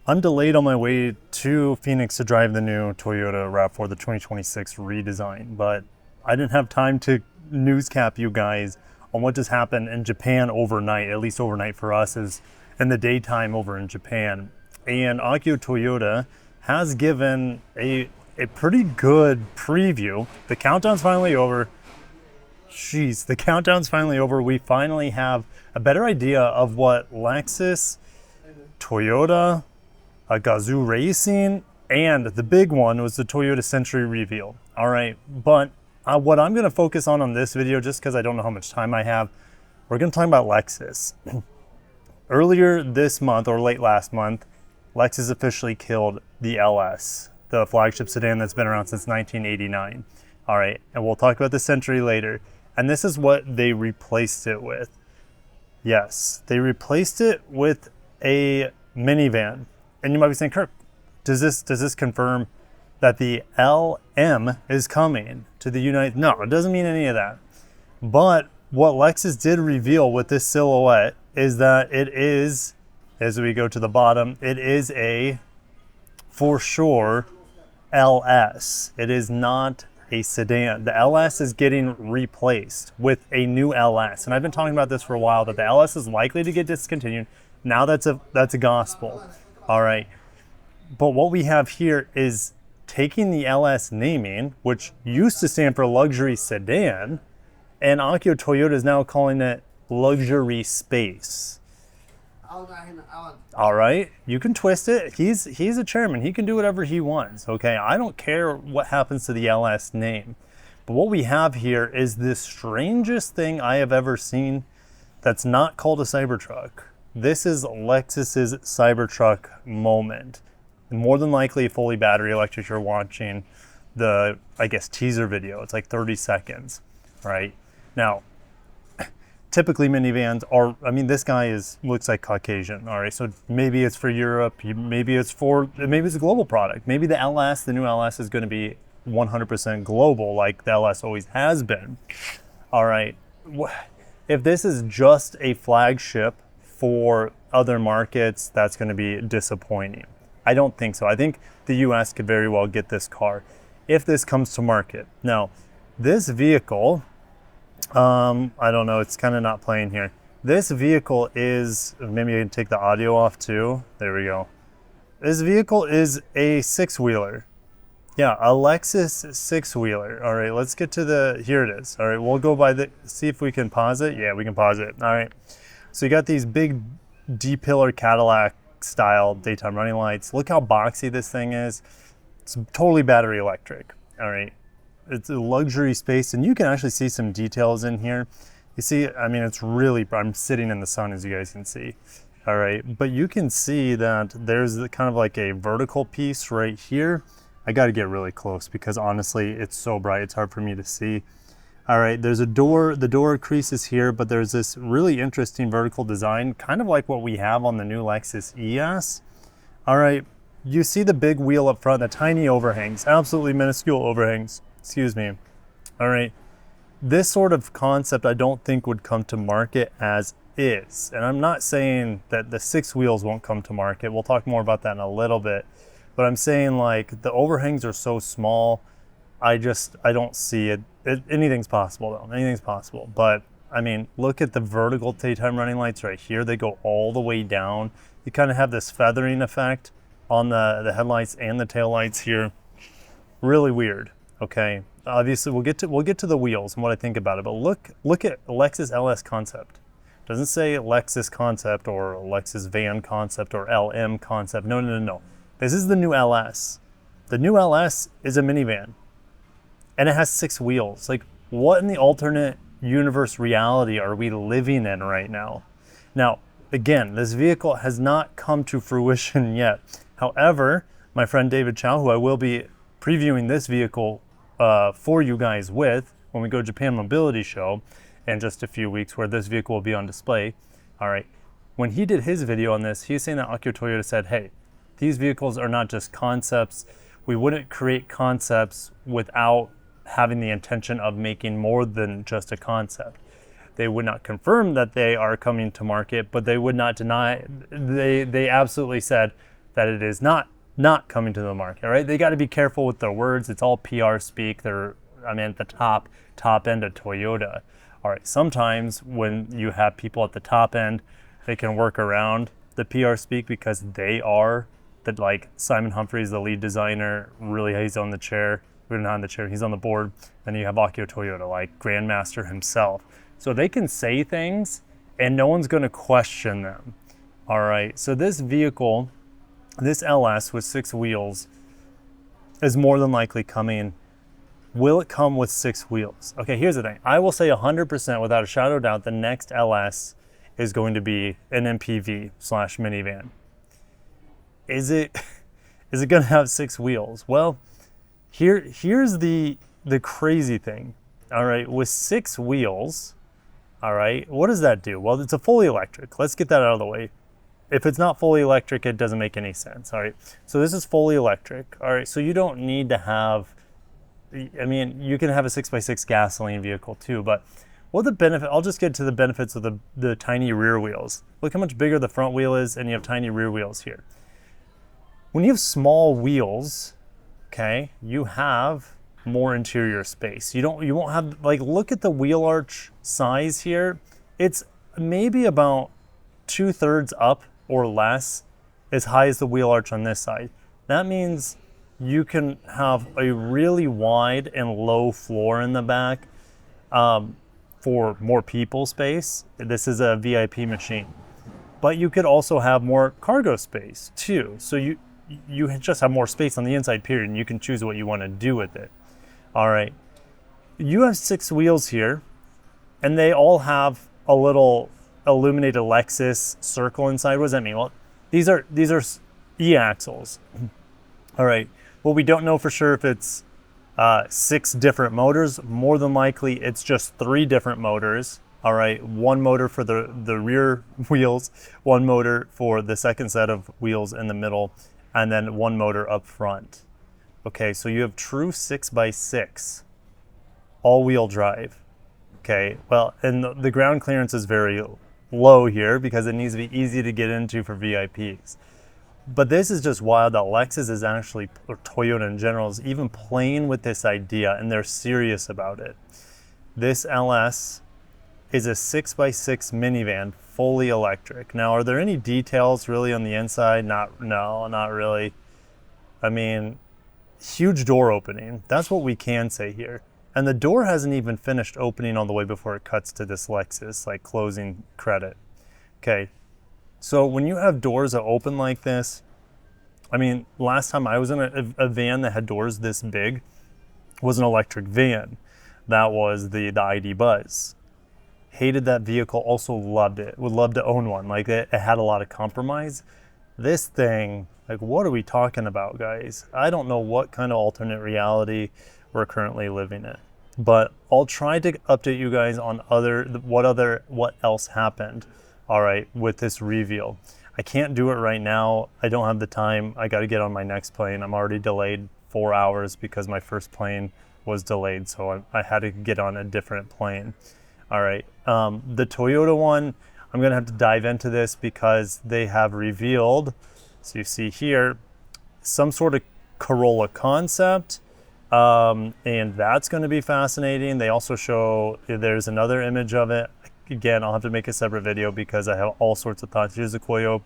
I'm delayed on my way to Phoenix to drive the new Toyota RAV4, the 2026 redesign, but I didn't have time to newscap you guys on what just happened in Japan overnight, at least overnight for us, is in the daytime over in Japan. And Akio Toyota has given a pretty good preview. The countdown's finally over. Jeez, the countdown's finally over. We finally have a better idea of what Lexus, Toyota, Gazoo Racing, and the big one was the Toyota Century reveal. All right, but what I'm going to focus on this video, just because I don't know how much time I have, we're going to talk about Lexus. Earlier this month, or late last month, Lexus officially killed the LS, the flagship sedan that's been around since 1989. All right, and we'll talk about the Century later. And this is what they replaced it with. Yes, they replaced it with a minivan. And you might be saying, Kirk, does this confirm that the LM is coming to the United? No, it doesn't mean any of that. But what Lexus did reveal with this silhouette is that it is, as we go to the bottom, it is a, for sure, LS. It is not a sedan. The LS is getting replaced with a new LS. And I've been talking about this for a while, that the LS is likely to get discontinued. Now that's a gospel. All right. But what we have here is taking the LS naming, which used to stand for luxury sedan, and Akio Toyota is now calling it luxury space. All right, you can twist it. He's a chairman. He can do whatever he wants. Okay, I don't care what happens to the LS name. But what we have here is the strangest thing I have ever seen that's not called a Cybertruck. This is Lexus's Cybertruck moment. More than likely a fully battery electric. You're watching the, I guess, teaser video. It's like 30 seconds, right? Now, typically minivans are, I mean, this guy looks like Caucasian, all right? So maybe it's for Europe, maybe it's a global product. Maybe the LS, the new LS is gonna be 100% global like the LS always has been, all right? If this is just a flagship for other markets, that's gonna be disappointing. I don't think so. I think the US could very well get this car if this comes to market. Now, this vehicle, I don't know, it's kind of not playing here. This vehicle is, maybe I can take the audio off too. There we go. This vehicle is a six-wheeler. Yeah, a Lexus six-wheeler. All right, let's get to the, here it is. All right, we'll go by see if we can pause it. Yeah, we can pause it. All right. So you got these big D-pillar Cadillac style daytime running lights. Look how boxy this thing is. It's totally battery electric. All right. It's a luxury space, and you can actually see some details in here. You see, I mean, it's really, I'm sitting in the sun, as you guys can see. All right, but you can see that there's kind of like a vertical piece right here. I got to get really close because honestly, it's so bright, it's hard for me to see. All right, there's a door, the door creases here, but there's this really interesting vertical design, kind of like what we have on the new Lexus ES. All right, you see the big wheel up front, the tiny overhangs, absolutely minuscule overhangs. Excuse me. All right. This sort of concept I don't think would come to market as is. And I'm not saying that the six wheels won't come to market. We'll talk more about that in a little bit. But I'm saying like the overhangs are so small, I don't see it. Anything's possible though. Anything's possible. But I mean, look at the vertical daytime running lights right here. They go all the way down. You kind of have this feathering effect on the headlights and the taillights here. Really weird. Okay, obviously we'll get to the wheels and what I think about it, but look at Lexus LS concept. It doesn't say Lexus concept or Lexus van concept or LM concept. No. This is the new LS. The new LS is a minivan, and it has six wheels. Like, what in the alternate universe reality are we living in right now? Now, again, this vehicle has not come to fruition yet. However, my friend David Chow, who I will be previewing this vehicle for you guys with when we go to Japan Mobility Show in just a few weeks, where this vehicle will be on display. All right, when he did his video on this, he's saying that Akio Toyota said, hey, these vehicles are not just concepts. We wouldn't create concepts without having the intention of making more than just a concept. They would not confirm that they are coming to market, but they would not deny, they absolutely said, that it is not coming to the market, right? They got to be careful with their words. It's all PR speak. They're, I mean, at the top end of Toyota. All right, sometimes when you have people at the top end, they can work around the PR speak because they are the, like Simon Humphries, the lead designer, really he's on the chair. We're not on the chair, he's on the board. Then you have Akio Toyota, like Grandmaster himself. So they can say things and no one's gonna question them. All right, so this vehicle, this LS with 6 wheels is more than likely coming. Will it come with 6 wheels? Okay, here's the thing. I will say 100% without a shadow of doubt, the next LS is going to be an MPV / minivan. Is it going to have 6 wheels? Well, here's the crazy thing. All right, with 6 wheels, all right, what does that do? Well, it's a fully electric. Let's get that out of the way. If it's not fully electric, it doesn't make any sense. All right, so this is fully electric. All right, so you don't need to have, I mean, you can have a 6x6 gasoline vehicle too, but what the benefit, I'll just get to the benefits of the tiny rear wheels. Look how much bigger the front wheel is, and you have tiny rear wheels here. When you have small wheels, okay, you have more interior space. You won't have, like, look at the wheel arch size here. It's maybe about 2/3 up or less as high as the wheel arch on this side. That means you can have a really wide and low floor in the back for more people space. This is a VIP machine. But you could also have more cargo space too. So you just have more space on the inside, period, and you can choose what you want to do with it. All right. You have 6 wheels here, and they all have a little illuminated Lexus circle inside. What does that mean? Well, these are e-axles. All right. Well, we don't know for sure if it's 6 different motors. More than likely, it's just 3 different motors. All right, 1 motor for the rear wheels, 1 motor for the second set of wheels in the middle, and then 1 motor up front. Okay, so you have true 6x6, all-wheel drive. Okay, well, and the ground clearance is very low here because it needs to be easy to get into for VIPs. But this is just wild that Lexus is actually, or Toyota in general, is even playing with this idea, and they're serious about it. This LS is a 6x6 minivan, fully electric. Now, are there any details really on the inside? No, not really. I mean, huge door opening. That's what we can say here. And the door hasn't even finished opening all the way before it cuts to this Lexus, like closing credit. Okay, so when you have doors that open like this, I mean, last time I was in a van that had doors this big was an electric van. That was the ID Buzz. Hated that vehicle, also loved it. Would love to own one. Like, it had a lot of compromise. This thing, like, what are we talking about, guys? I don't know what kind of alternate reality we're currently living in. But I'll try to update you guys on what else happened, all right, with this reveal. I can't do it right now. I don't have the time. I got to get on my next plane. I'm already delayed 4 hours because my first plane was delayed, so I had to get on a different plane. All right, the Toyota one, I'm gonna have to dive into this because they have revealed, so you see here, some sort of Corolla concept, and that's gonna be fascinating. They also show, there's another image of it. Again, I'll have to make a separate video because I have all sorts of thoughts. Here's a Koyo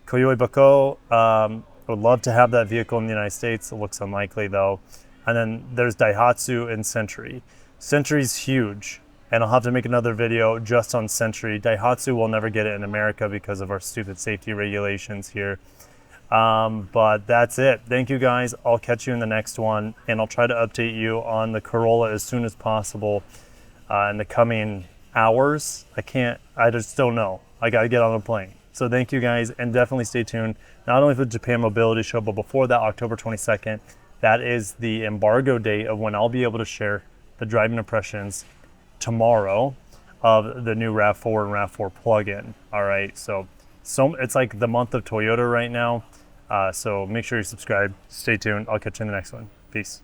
Bako. I would love to have that vehicle in the United States. It looks unlikely though. And then there's Daihatsu and Century. Century's huge. And I'll have to make another video just on Century. Daihatsu will never get it in America because of our stupid safety regulations here. But that's it. Thank you guys. I'll catch you in the next one. And I'll try to update you on the Corolla as soon as possible in the coming hours. I just don't know. I got to get on a plane. So thank you guys, and definitely stay tuned. Not only for the Japan Mobility Show, but before that, October 22nd, that is the embargo date of when I'll be able to share the driving impressions tomorrow of the new RAV4 and RAV4 plug-in. All right, so it's like the month of Toyota right now. So make sure you subscribe. Stay tuned. I'll catch you in the next one. Peace.